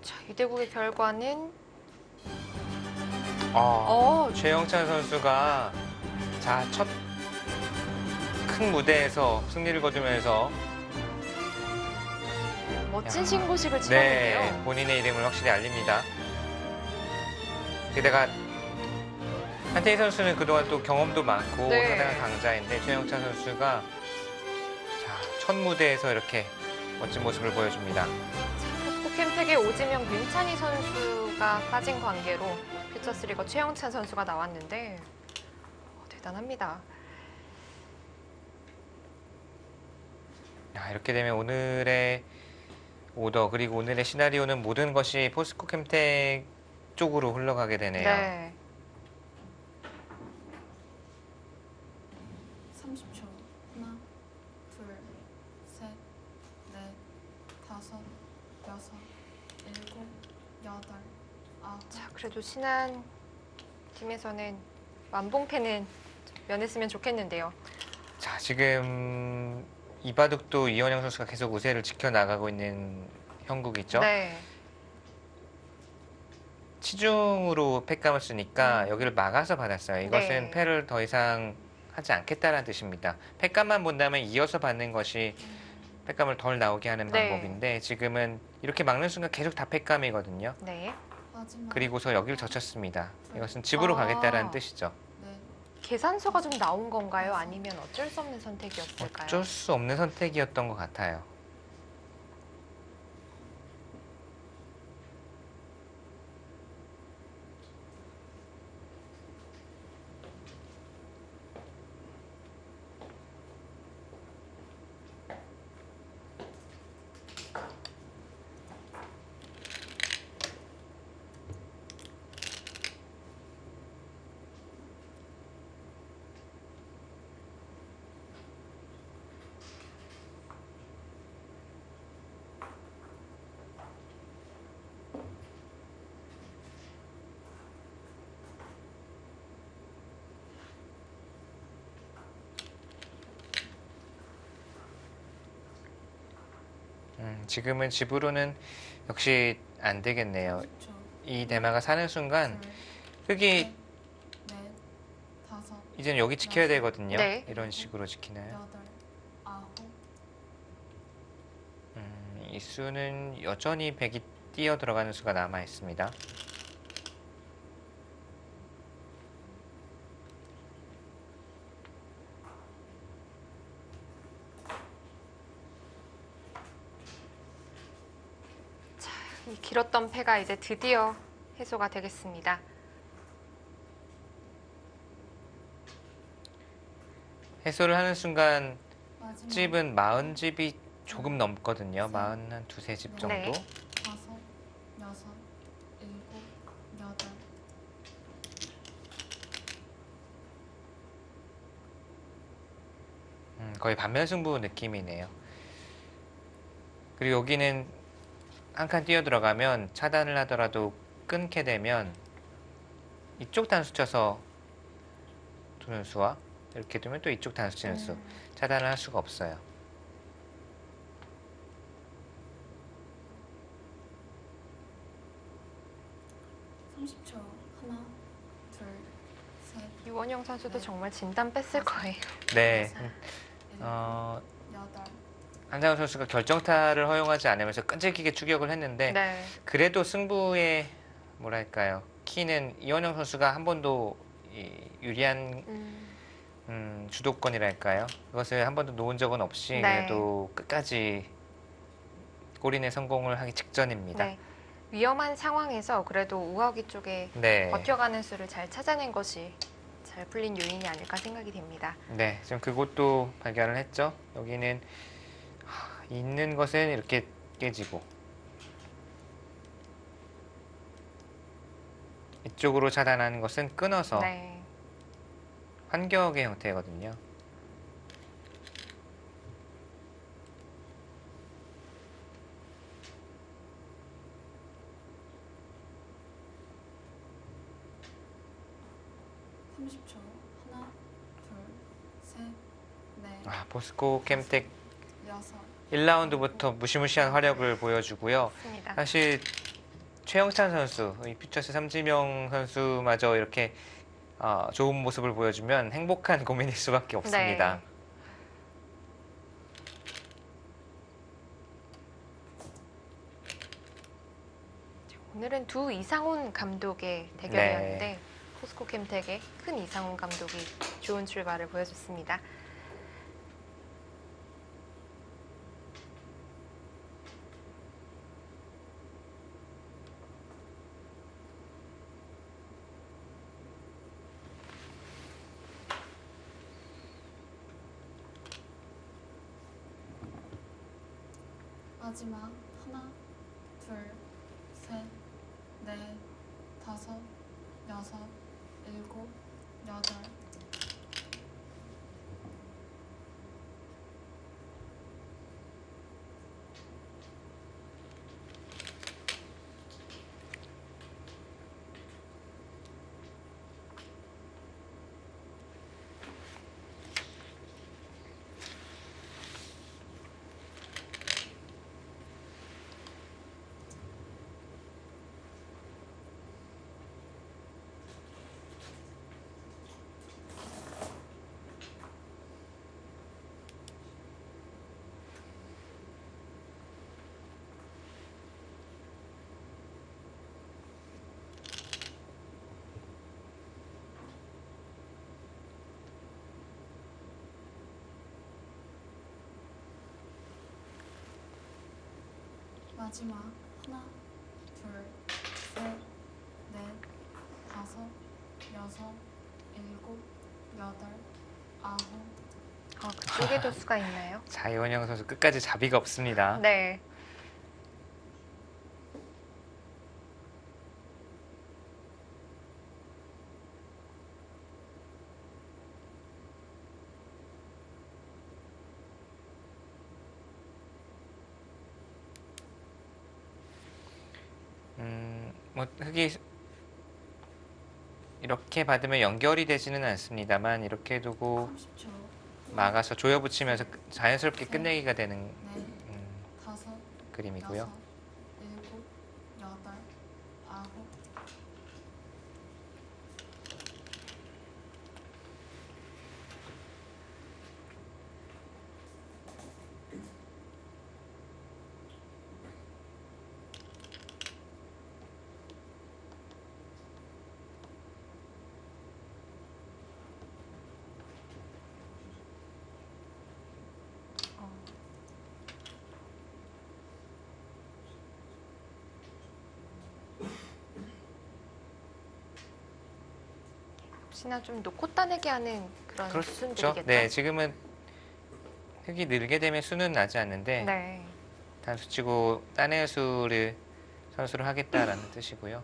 자, 이 대국의 결과는 최영찬 선수가 첫 큰 무대에서 승리를 거두면서 멋진 야. 신고식을 치렀는데요. 네, 본인의 이름을 확실히 알립니다. 게다가 한태희 선수는 그동안 또 경험도 많고 네. 상당한 강자인데 최영찬 선수가 첫 무대에서 이렇게 멋진 모습을 보여줍니다. 포스코캠텍의 오지명 윤찬희 선수가 빠진 관계로 퓨처스리거 최영찬 선수가 나왔는데 대단합니다. 이렇게 되면 오늘의 오더 그리고 오늘의 시나리오는 모든 것이 포스코캠텍 쪽으로 흘러가게 되네요. 네. 30초. 하나, 둘, 셋, 넷, 다섯, 여섯, 일곱, 여덟, 아홉. 자, 그래도 신한 팀에서는 완봉패는 면했으면 좋겠는데요. 자, 지금 이바둑도 이원영 선수가 계속 우세를 지켜나가고 있는 형국이죠. 네. 치중으로 패감을 쓰니까 여기를 막아서 받았어요. 이것은 네. 패를 더 이상 하지 않겠다는 뜻입니다. 패감만 본다면 이어서 받는 것이 패감을 덜 나오게 하는 네. 방법인데 지금은 이렇게 막는 순간 계속 다 패감이거든요. 네. 마지막. 그리고서 여기를 젖혔습니다. 이것은 집으로 가겠다는 뜻이죠. 네. 계산서가 좀 나온 건가요? 아니면 어쩔 수 없는 선택이었을까요? 어쩔 수 없는 선택이었던 것 같아요. 지금은 집으로는 역시 안 되겠네요. 30초. 이 대마가 사는 순간 둘, 흙이 셋, 넷, 다섯, 이제는 여기 지켜야 되거든요. 네. 이런 식으로 지키나요? 여덟, 아홉. 이 수는 여전히 백이 뛰어 들어가는 수가 남아 있습니다. 이 길었던 패가 이제 드디어 해소가 되겠습니다. 해소를 하는 순간 마지막. 집은 40집이 조금 넘거든요. 40, 한 두세 집 정도. 네. 다섯, 여섯, 일곱, 여덟. 거의 반면승부 느낌이네요. 그리고 여기는 한 칸 뛰어 들어가면 차단을 하더라도 끊게 되면 이쪽 단수 쳐서 두는 수와 이렇게 두면 또 이쪽 단수 치는 수 차단을 할 수가 없어요. 하나, 둘, 셋, 유원영 선수도 정말 진단 뺐을 거예요. 네. 일곱, 여덟. 한상훈 선수가 결정타를 허용하지 않으면서 끈질기게 추격을 했는데 네. 그래도 승부의 뭐랄까요 키는 이원영 선수가 한 번도 유리한 주도권이랄까요 그것을 한 번도 놓은 적은 없이 네. 그래도 끝까지 골인에 성공을 하기 직전입니다. 네. 위험한 상황에서 그래도 우하기 쪽에 네. 버텨가는 수를 잘 찾아낸 것이 잘 풀린 요인이 아닐까 생각이 됩니다. 네, 지금 그곳도 발견을 했죠. 여기는 있는 것은 이렇게 깨지고 이쪽으로 차단하는 것은 끊어서 네. 환격의 형태거든요. 하나, 둘, 셋, 넷, 아, 포스코 캠텍 여섯. 1라운드부터 무시무시한 화력을 보여주고요. 맞습니다. 사실 최영찬 선수, 이 퓨처스 삼지명 선수마저 이렇게 좋은 모습을 보여주면 행복한 고민일 수밖에 없습니다. 네. 오늘은 두 이상훈 감독의 대결이었는데 네. 포스코 캠텍의 큰 이상훈 감독이 좋은 출발을 보여줬습니다. 마지막 하나, 둘, 셋, 넷, 다섯, 여섯, 일곱, 여덟. 마지막 하나, 둘, 셋, 넷, 다섯, 여섯, 일곱, 여덟, 아홉. 그쪽에도 수가 있나요? 자, 이원영 선수 끝까지 자비가 없습니다. 네. 뭐 흙이 이렇게 받으면 연결이 되지는 않습니다만 이렇게 두고 30초. 막아서 조여 붙이면서 자연스럽게 끝내기가 되는 넷, 다섯, 그림이고요. 여섯, 일곱, 여덟, 아홉. 혹시나 좀 놓고 따내게 하는 그런 그렇죠. 수순들이겠죠? 네, 지금은 흙이 늘게 되면 수는 나지 않는데 네. 단수치고 따내수를 선수를 하겠다라는 뜻이고요.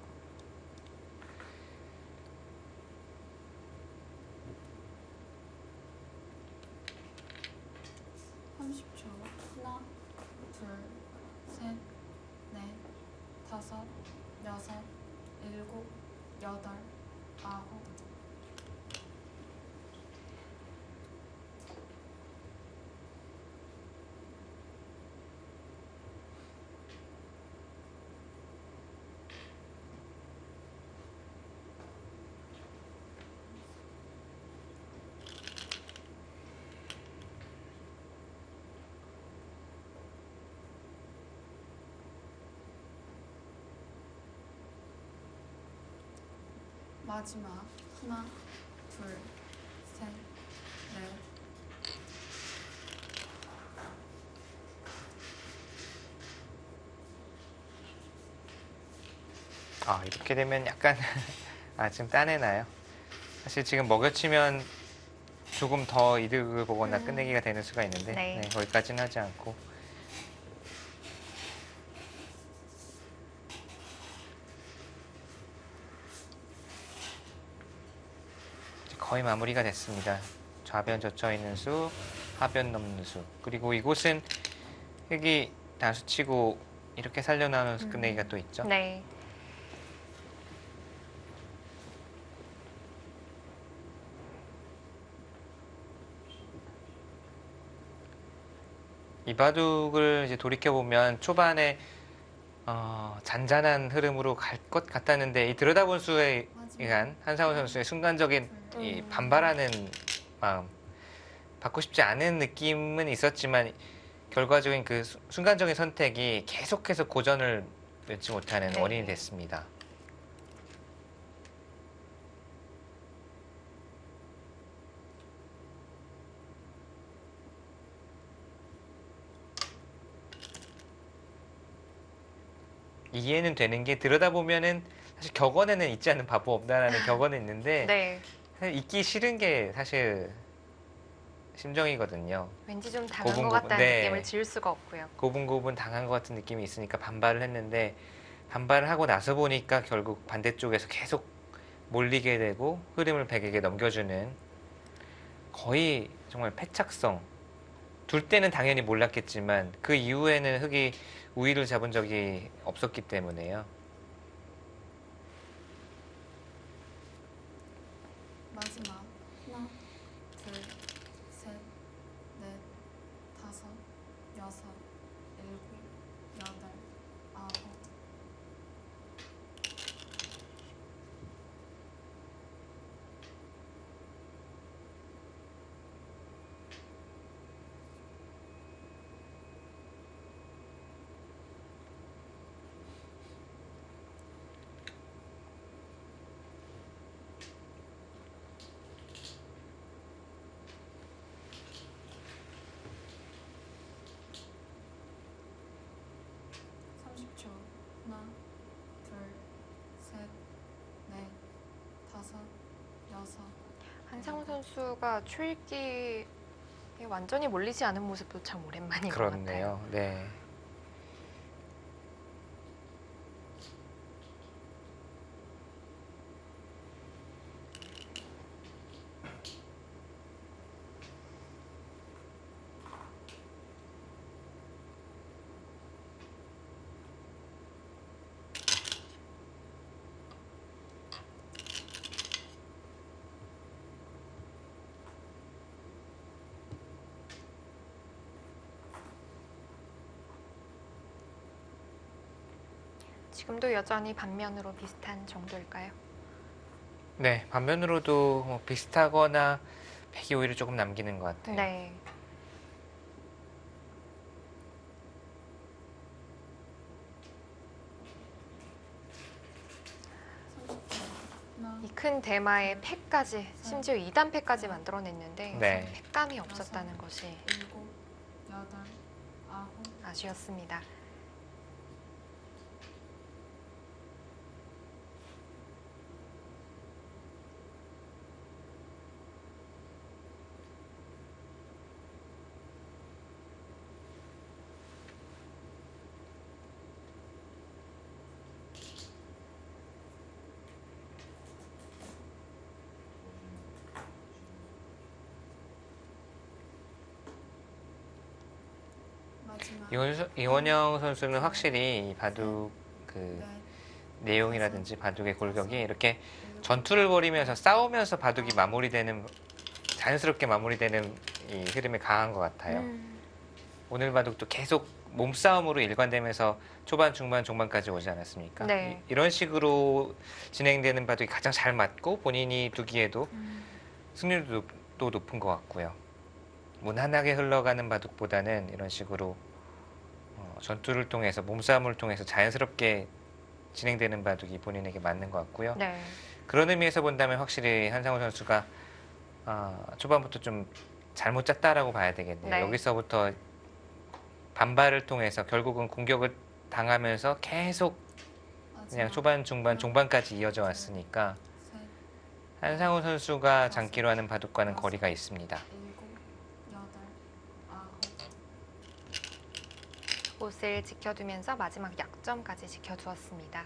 하나, 둘, 셋, 넷, 다섯, 여섯, 일곱, 여덟, 아홉. 마지막 하나, 둘, 셋, 넷. 이렇게 되면 약간 지금 따내나요? 사실 지금 먹여치면 조금 더 이득을 보거나 끝내기가 되는 수가 있는데 네. 거기까지는 하지 않고 거의 마무리가 됐습니다. 좌변 젖혀 있는 수, 하변 넘는 수. 그리고 이곳은 흙이 다수치고 이렇게 살려나오는 끝내기가 또 있죠. 네. 이 바둑을 이제 돌이켜 보면 초반에 잔잔한 흐름으로 갈 것 같았는데 이 들여다본 수에 의한 한상우 선수의 순간적인 이 반발하는 마음, 받고 싶지 않은 느낌은 있었지만 결과적인 그 순간적인 선택이 계속해서 고전을 맺지 못하는 네. 원인이 됐습니다. 이해는 되는 게 들여다보면은 사실 격언에는 있지 않은 바보 없다라는 격언은 있는데 네. 사실 읽기 싫은 게 사실 심정이거든요. 왠지 좀 당한 것 고분고분, 같다는 네. 느낌을 지울 수가 없고요. 고분고분 당한 것 같은 느낌이 있으니까 반발을 했는데 반발을 하고 나서 보니까 결국 반대쪽에서 계속 몰리게 되고 흐름을 백에게 넘겨주는 거의 정말 패착성. 둘 때는 당연히 몰랐겠지만 그 이후에는 흑이 우위를 잡은 적이 없었기 때문에요. 마지막 하나, 둘, 셋, 넷, 다섯, 여섯, 일곱, 여덟, 아홉. (30초) 하나, 둘, 셋, 넷, 다섯, 여섯. 한상우 선수가 초읽기에 완전히 몰리지 않은 모습도 참 오랜만인 것 같아요. 그렇네요. 네. 지금도 여전히 반면으로 비슷한 정도일까요? 네, 반면으로도 뭐 비슷하거나 백이 오히려 조금 남기는 것 같아요. 네. 하나, 이 큰 대마의 패까지, 심지어 2단 패까지 만들어냈는데 네. 패감이 없었다는 것이 일곱, 여덟, 아홉. 아쉬웠습니다. 마지막 이원영 선수는 확실히 이 바둑 그 넷, 내용이라든지 바둑의 골격이 이렇게 전투를 벌이면서 싸우면서 바둑이 마무리되는 자연스럽게 마무리되는 이 흐름에 강한 것 같아요. 오늘 바둑도 계속 몸싸움으로 일관되면서 초반, 중반, 종반까지 오지 않았습니까? 네. 이런 식으로 진행되는 바둑이 가장 잘 맞고 본인이 두기에도 승률도 높은 것 같고요. 무난하게 흘러가는 바둑보다는 이런 식으로 전투를 통해서 몸싸움을 통해서 자연스럽게 진행되는 바둑이 본인에게 맞는 것 같고요. 네. 그런 의미에서 본다면 확실히 한상우 선수가 초반부터 좀 잘못 짰다라고 봐야 되겠네요. 네. 여기서부터 반발을 통해서 결국은 공격을 당하면서 계속 그냥 마지막 초반, 중반, 종반까지 이어져 왔으니까 셋, 한상우 선수가 장기로 하는 바둑과는 거리가 있습니다. 일곱, 여덟, 아홉. 옷을 지켜두면서 마지막 약점까지 지켜두었습니다.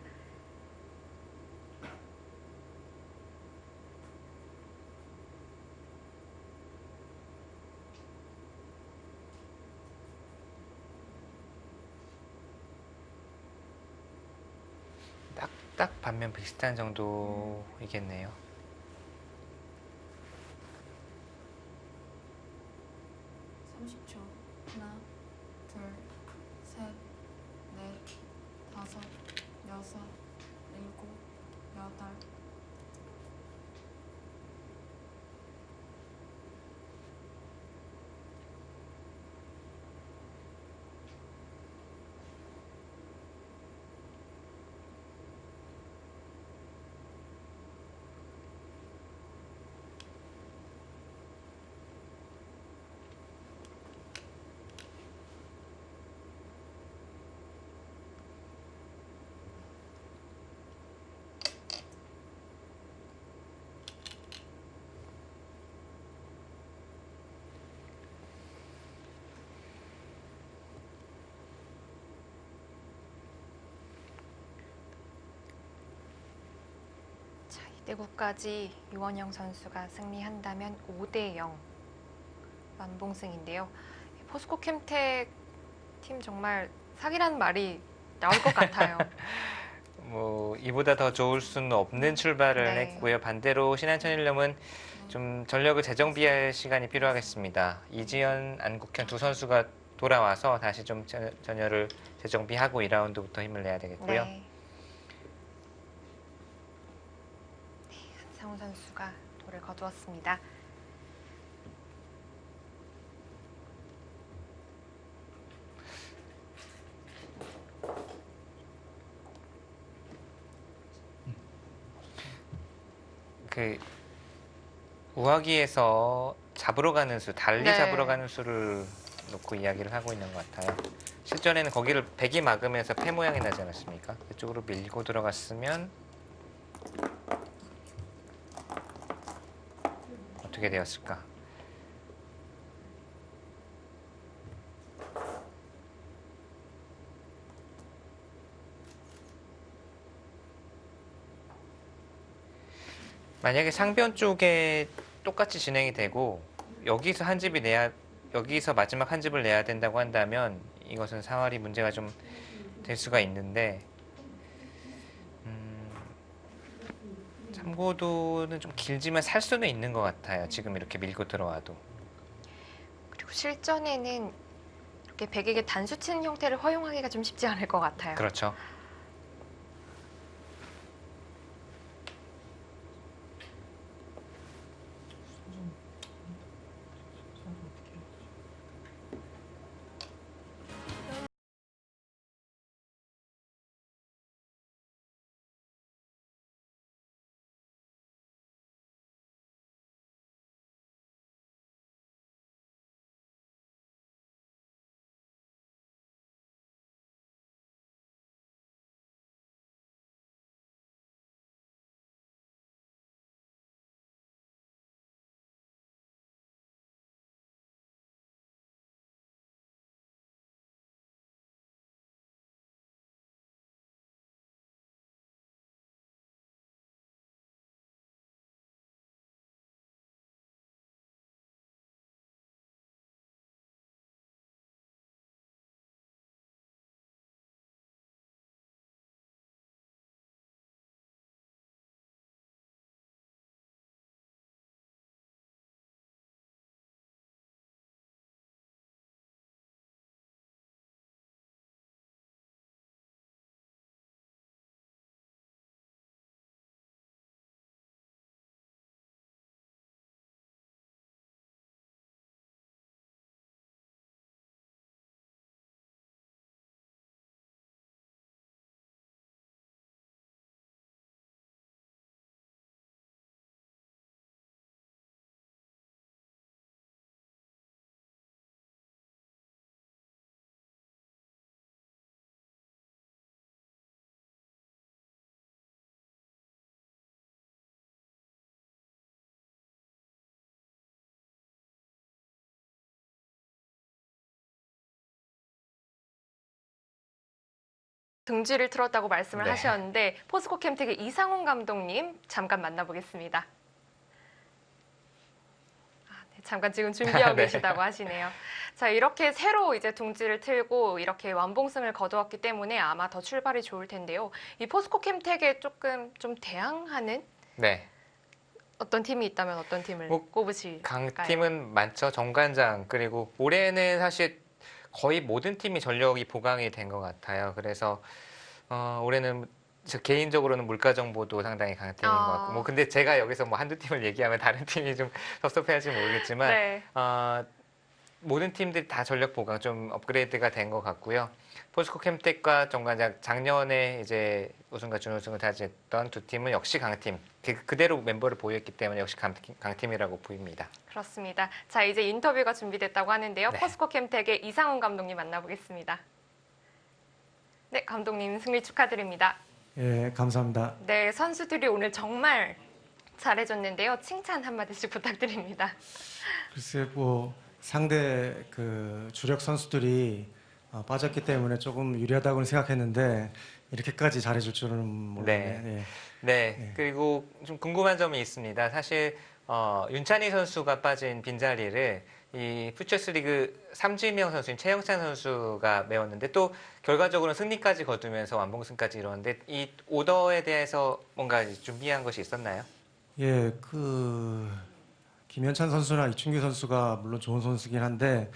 딱 반면 비슷한 정도이겠네요. 30초. 하나, 둘, 셋, 넷, 다섯, 여섯, 일곱, 여덟. 자, 2대9까지 유원영 선수가 승리한다면 5대0 완봉승인데요. 포스코 캠텍 팀 정말 사기라는 말이 나올 것 같아요. 뭐 이보다 더 좋을 수는 없는 출발을 네. 했고요. 반대로 신한천일염은 좀 전력을 재정비할 시간이 필요하겠습니다. 이지연, 안국현 두 선수가 돌아와서 다시 좀 전열을 재정비하고 2라운드부터 힘을 내야 되겠고요. 네. 한상훈 선수가 돌을 거두었습니다. 그 우하기에서 잡으러 가는 수, 달리 네. 잡으러 가는 수를 놓고 이야기를 하고 있는 것 같아요. 실전에는 거기를 백이 막으면서 패 모양이 나지 않았습니까? 그쪽으로 밀고 들어갔으면 어떻게 되었을까? 만약에 상변 쪽에 똑같이 진행이 되고 여기서 한 집이 여기서 마지막 한 집을 내야 된다고 한다면 이것은 사활이 문제가 좀 될 수가 있는데 참고도는 좀 길지만 살 수는 있는 것 같아요. 지금 이렇게 밀고 들어와도. 그리고 실전에는 이렇게 백에게 단수 치는 형태를 허용하기가 좀 쉽지 않을 것 같아요. 그렇죠. 등지를 틀었다고 말씀을 네. 하셨는데 포스코 캠텍의 이상훈 감독님 잠깐 만나보겠습니다. 아, 네. 잠깐 지금 준비하고 네. 계시다고 하시네요. 자, 이렇게 새로 이제 둥지를 틀고 이렇게 완봉승을 거두었기 때문에 아마 더 출발이 좋을 텐데요. 이 포스코 캠텍에 조금 좀 대항하는 네. 어떤 팀이 있다면 어떤 팀을 뭐, 꼽으실까요? 강팀은 많죠. 정관장. 그리고 올해는 사실 거의 모든 팀이 전력이 보강이 된 것 같아요. 그래서 올해는 저 개인적으로는 물가정보도 상당히 강팀인 것 같고, 뭐 근데 제가 여기서 뭐 한두 팀을 얘기하면 다른 팀이 좀 섭섭해할지 모르겠지만 네. 모든 팀들이 다 전력 보강 좀 업그레이드가 된 것 같고요. 포스코 캠텍과 정관장 작년에 이제 우승과 준우승을 차지했던 두 팀은 역시 강팀. 그대로 멤버를 보유했기 때문에 역시 강팀이라고 보입니다. 그렇습니다. 자, 이제 인터뷰가 준비됐다고 하는데요. 네. 포스코 캠텍의 이상훈 감독님 만나보겠습니다. 네, 감독님 승리 축하드립니다. 예, 감사합니다. 네, 선수들이 오늘 정말 잘해줬는데요. 칭찬 한마디씩 부탁드립니다. 글쎄 뭐 상대 그 주력 선수들이 빠졌기 때문에 조금 유리하다고는 생각했는데 이렇게까지 잘해줄 줄은 몰랐네요. 네. 예. 네, 그리고 좀 궁금한 점이 있습니다. 사실 윤찬희 선수가 빠진 빈자리를 이 퓨처스리그 3지명 선수인 최영찬 선수가 메웠는데 또 결과적으로는 승리까지 거두면서 완봉승까지 이뤘는데 이 오더에 대해서 뭔가 준비한 것이 있었나요? 예, 그 김현찬 선수나 이춘규 선수가 물론 좋은 선수긴 한데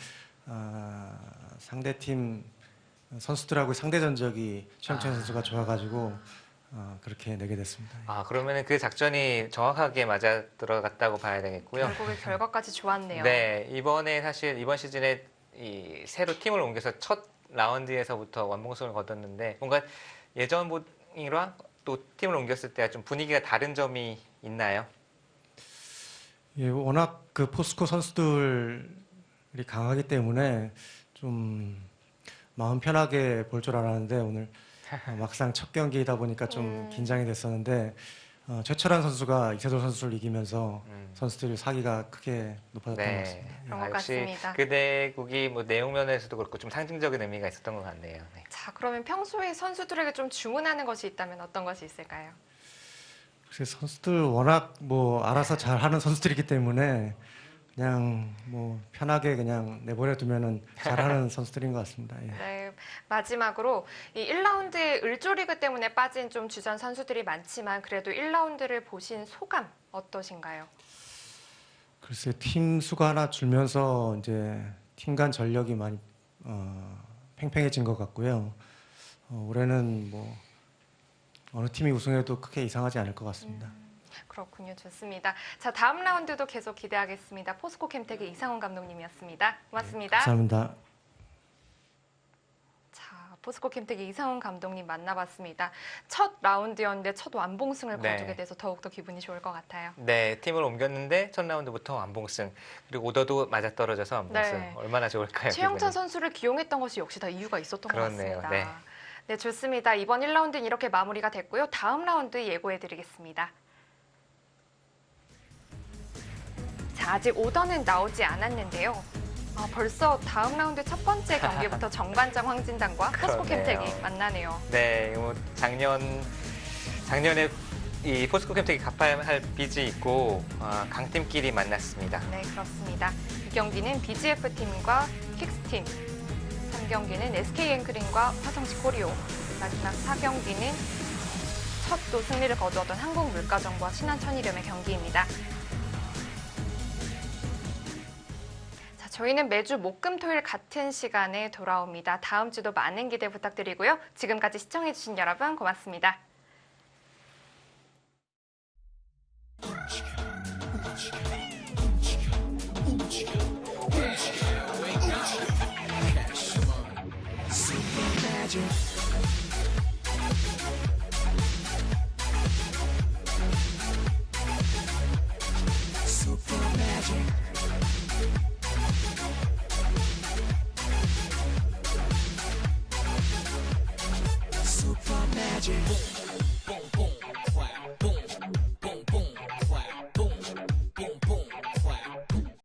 상대팀 선수들하고 상대 전적이 최영찬 선수가 좋아가지고 그렇게 내게 됐습니다. 그러면은 그 작전이 정확하게 맞아 들어갔다고 봐야 되겠고요. 결국에 결과까지 좋았네요. 네, 이번에 사실 이번 시즌에 이 새로 팀을 옮겨서 첫 라운드에서부터 완봉승을 거뒀는데 뭔가 예전이랑 또 팀을 옮겼을 때와 좀 분위기가 다른 점이 있나요? 예, 워낙 그 포스코 선수들이 강하기 때문에 좀 마음 편하게 볼 줄 알았는데 오늘 막상 첫 경기이다 보니까 좀 긴장이 됐었는데 최철환 선수가 이세돌 선수를 이기면서 선수들이 사기가 크게 높아졌던 것 같습니다. 그런 것 역시 같습니다. 그 대국이 뭐 내용 면에서도 그렇고 좀 상징적인 의미가 있었던 것 같네요. 네. 자, 그러면 평소에 선수들에게 좀 주문하는 것이 있다면 어떤 것이 있을까요? 글쎄 선수들 워낙 뭐 알아서 잘하는 선수들이기 때문에 그냥 뭐 편하게 그냥 내버려 두면은 잘하는 선수들인 것 같습니다. 예. 네, 마지막으로 이 1라운드에 을조리그 때문에 빠진 좀 주전 선수들이 많지만 그래도 1라운드를 보신 소감 어떠신가요? 글쎄 팀 수가 하나 줄면서 이제 팀 간 전력이 많이 팽팽해진 것 같고요. 올해는 뭐 어느 팀이 우승해도 크게 이상하지 않을 것 같습니다. 그렇군요. 좋습니다. 자, 다음 라운드도 계속 기대하겠습니다. 포스코 캠텍의 이상훈 감독님이었습니다. 고맙습니다. 감사합니다. 자, 포스코 캠텍의 이상훈 감독님 만나봤습니다. 첫 라운드였는데 첫 완봉승을 네. 거두게 돼서 더욱더 기분이 좋을 것 같아요. 네, 팀을 옮겼는데 첫 라운드부터 완봉승 그리고 오더도 맞아떨어져서 완봉승 네. 얼마나 좋을까요? 최영찬 기분이. 선수를 기용했던 것이 역시 다 이유가 있었던 그렇네요. 것 같습니다. 네. 네, 좋습니다. 이번 1라운드는 이렇게 마무리가 됐고요. 다음 라운드 예고해드리겠습니다. 자, 아직 오더는 나오지 않았는데요. 벌써 다음 라운드 첫 번째 경기부터 정관장 황진단과 포스코 그러네요. 캠텍이 만나네요. 네, 뭐 작년에 이 포스코 캠텍이 갚아야 할 빚이 있고 강팀끼리 만났습니다. 네, 그렇습니다. 이 경기는 BGF팀과 킥스팀, 3경기는 SK앵그린과 화성시 코리오, 마지막 4경기는 첫 또 승리를 거두었던 한국물가정보와 신한천이름의 경기입니다. 자, 저희는 매주 목금토일 같은 시간에 돌아옵니다. 다음 주도 많은 기대 부탁드리고요. 지금까지 시청해주신 여러분 고맙습니다. Super magic.